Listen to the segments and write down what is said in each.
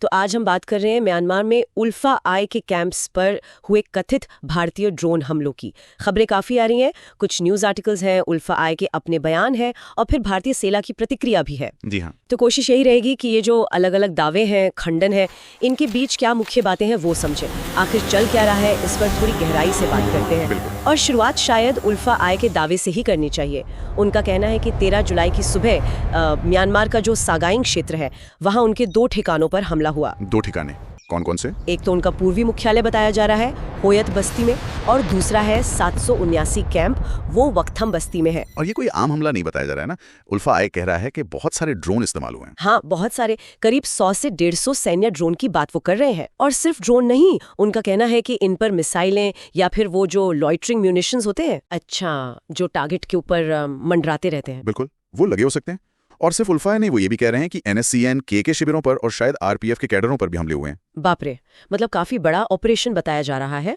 तो आज हम बात कर रहे हैं म्यांमार में उल्फा आई के कैंप्स पर हुए कथित भारतीय ड्रोन हमलों की। खबरें काफ़ी आ रही हैं, कुछ न्यूज़ आर्टिकल्स हैं, उल्फा आई के अपने बयान हैं और फिर भारतीय सेना की प्रतिक्रिया भी है। जी हाँ। तो कोशिश यही रहेगी कि ये जो अलग अलग दावे हैं, खंडन है, इनके बीच क्या मुख्य बातें हैं वो समझें। आखिर चल क्या रहा है, इस पर थोड़ी गहराई से बात करते हैं। और शुरुआत शायद उल्फा आई के दावे से ही करनी चाहिए। उनका कहना है कि 13 जुलाई की सुबह म्यांमार का जो सागाइंग क्षेत्र है वहाँ उनके 2 ठिकानों पर हमला हुआ। 2 ठिकाने कौन कौन से? एक तो उनका पूर्वी मुख्यालय बताया जा रहा है होयत बस्ती में, और दूसरा है 779 कैंप, वो वक्थम बस्ती में है। और ये कोई आम हमला नहीं बताया जा रहा है ना। उल्फा आई कह रहा है कि बहुत सारे ड्रोन इस्तेमाल हुए हैं। हाँ, बहुत सारे, करीब 100 से 150 सैन्य ड्रोन की बात वो कर रहे हैं। और सिर्फ ड्रोन नहीं, उनका कहना है कि इन पर मिसाइलें या फिर वो जो लॉइटरिंग म्यूनिशंस होते हैं, अच्छा, जो टारगेट के ऊपर मंडराते रहते हैं, बिल्कुल वो लगे हो सकते हैं। और सिर्फ उल्फा नहीं, वो ये भी कह रहे हैं कि NSCN के शिविरों पर और शायद RPF के कैडरों पर भी हमले हुए हैं। बाप रे, मतलब काफी बड़ा ऑपरेशन बताया जा रहा है।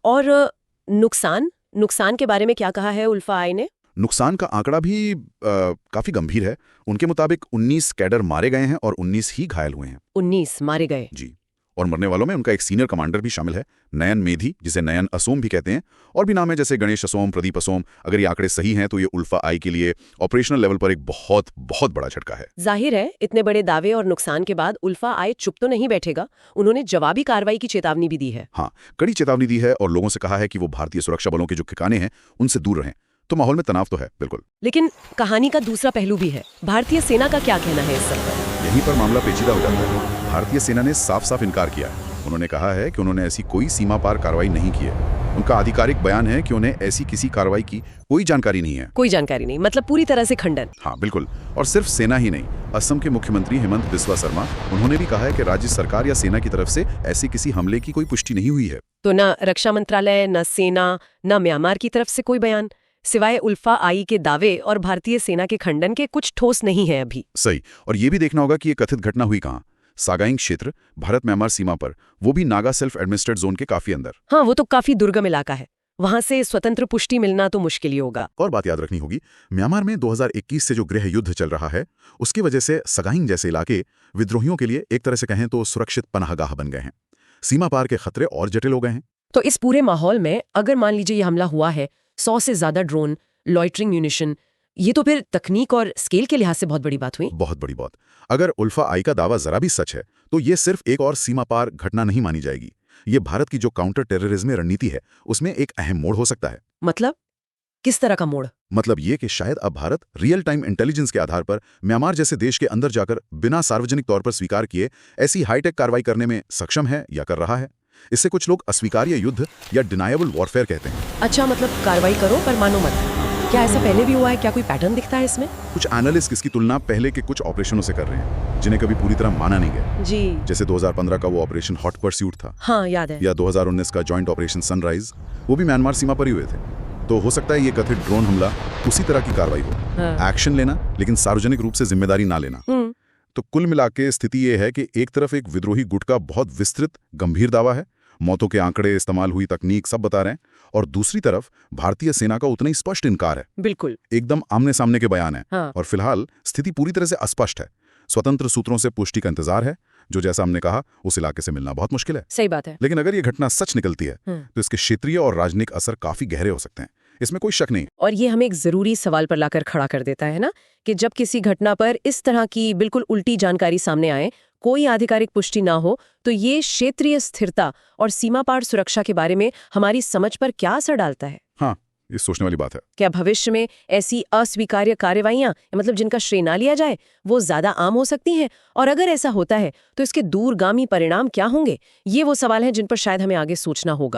और नुकसान के बारे में क्या कहा है उल्फा आई ने? नुकसान का आंकड़ा भी काफी गंभीर है। उनके मुताबिक 19 कैडर मारे गए हैं और 19 ही घायल हुए हैं। 19 मारे गए? जी। और मरने वालों में उनका एक सीनियर कमांडर भी शामिल है, नयन मेधी, जिसे नयन असोम भी कहते हैं, और भी नाम है जैसे गणेश असोम, प्रदीप असोम। अगर ये आंकड़े सही हैं तो ये उल्फा आई के लिए ऑपरेशनल लेवल पर एक बहुत बहुत बड़ा झटका है। जाहिर है, इतने बड़े दावे और नुकसान के बाद उल्फा आई चुप तो नहीं बैठेगा। उन्होंने जवाबी कार्रवाई की चेतावनी भी दी है। हाँ, कड़ी चेतावनी दी है और लोगों से कहा है कि वो भारतीय सुरक्षा बलों के जो ठिकाने हैं उनसे दूर रहें। तो माहौल में तनाव तो है, बिल्कुल। लेकिन कहानी का दूसरा पहलू भी है। भारतीय सेना का क्या कहना है इस सब पर? यहीं पर मामला पेचीदा हो जाता है। भारतीय सेना ने साफ साफ इनकार किया है। उन्होंने कहा है कि उन्होंने ऐसी कोई सीमा पार कार्रवाई नहीं की है। उनका आधिकारिक बयान है कि उन्हें ऐसी किसी कार्रवाई की कोई जानकारी नहीं है। कोई जानकारी नहीं, मतलब पूरी तरह से खंडन। हाँ, बिल्कुल। और सिर्फ सेना ही नहीं, असम के मुख्यमंत्री हेमंत बिस्वा शर्मा, उन्होंने भी कहा है कि राज्य सरकार या सेना की तरफ से ऐसी किसी हमले की कोई पुष्टि नहीं हुई है। तो न रक्षा मंत्रालय, न सेना, न म्यांमार की तरफ से कोई बयान, सिवाय उल्फा आई के दावे और भारतीय सेना के खंडन के कुछ ठोस नहीं है अभी। सही। और ये भी देखना होगा कि ये कथित घटना हुई कहाँ। सागाइंग क्षेत्र, भारत म्यांमार सीमा पर, वो भी नागा सेल्फ एडमिनिस्ट्रेटेड जोन के काफी अंदर। हाँ, वो तो काफी दुर्गम इलाका है। वहां से स्वतंत्र पुष्टि मिलना तो मुश्किल ही होगा। और बात याद रखनी होगी, म्यांमार में 2021 से जो गृह युद्ध चल रहा है, उसकी वजह से सागाइंग जैसे इलाके विद्रोहियों के लिए एक तरह से कहें तो सुरक्षित पनाहगाह बन गए हैं। सीमा पार के खतरे और जटिल हो गए हैं। तो इस पूरे माहौल में अगर मान लीजिए ये हमला हुआ है, 100 से ज्यादा ड्रोन, लॉइटरिंग म्यूनिशन, ये तो फिर तकनीक और स्केल के लिहाज से बहुत बड़ी बात हुई। बहुत बड़ी बात। अगर उल्फा आई का दावा जरा भी सच है तो ये सिर्फ एक और सीमा पार घटना नहीं मानी जाएगी। ये भारत की जो काउंटर टेररिज्म रणनीति है उसमें एक अहम मोड़ हो सकता है। मतलब किस तरह का मोड़? मतलब ये कि शायद अब भारत रियल टाइम इंटेलिजेंस के आधार पर म्यांमार जैसे देश के अंदर जाकर बिना सार्वजनिक तौर पर स्वीकार किए ऐसी हाईटेक कार्रवाई करने में सक्षम है या कर रहा है। इससे कुछ लोग अस्वीकार्य युद्ध या डिनायबल वॉरफेयर कहते हैं। अच्छा, मतलब कार्रवाई करो पर मानो मत। क्या ऐसा पहले भी हुआ है? क्या कोई पैटर्न दिखता है इसमें? कुछ एनालिस्ट इसकी तुलना पहले के कुछ ऑपरेशनों से कर रहे हैं जिन्हें कभी पूरी तरह माना नहीं गया। जी। जैसे 2015 का वो ऑपरेशन हॉट परस्यूट था। हाँ, याद है। या 2019 का जॉइंट ऑपरेशन सनराइज, वो भी म्यांमार सीमा पर ही हुए थे। तो हो सकता है ये कथित ड्रोन हमला उसी तरह की कार्रवाई हो। हाँ। एक्शन लेना लेकिन सार्वजनिक रूप से जिम्मेदारी ना लेना। तो कुल मिला के स्थिति ये है कि एक तरफ एक विद्रोही गुट का बहुत विस्तृत गंभीर दावा है, मौतों के आंकड़े, इस्तेमाल हुई तकनीक सब बता रहे हैं, और दूसरी तरफ भारतीय सेना का उतना ही स्पष्ट इनकार है। बिल्कुल एकदम आमने सामने के बयान है। हाँ। और फिलहाल स्थिति पूरी तरह से अस्पष्ट है। स्वतंत्र सूत्रों से पुष्टि का इंतजार है, जो जैसा हमने कहा उस इलाके से मिलना बहुत मुश्किल है। सही बात है। लेकिन अगर ये घटना सच निकलती है तो इसके क्षेत्रीय और राजनीतिक असर काफी गहरे हो सकते हैं, इसमें कोई शक नहीं। और ये हमें एक जरूरी सवाल पर लाकर खड़ा कर देता है ना, कि जब किसी घटना पर इस तरह की बिल्कुल उल्टी जानकारी सामने आए, कोई आधिकारिक पुष्टि ना हो, तो ये क्षेत्रीय स्थिरता और सीमा पार सुरक्षा के बारे में हमारी समझ पर क्या असर डालता है? हाँ, ये सोचने वाली बात है। क्या भविष्य में ऐसी अस्वीकार्य कार्रवाइयां, मतलब जिनका श्रेय ना लिया जाए, वो ज्यादा आम हो सकती हैं? और अगर ऐसा होता है तो इसके दूरगामी परिणाम क्या होंगे? ये वो सवाल हैं जिन पर शायद हमें आगे सोचना होगा।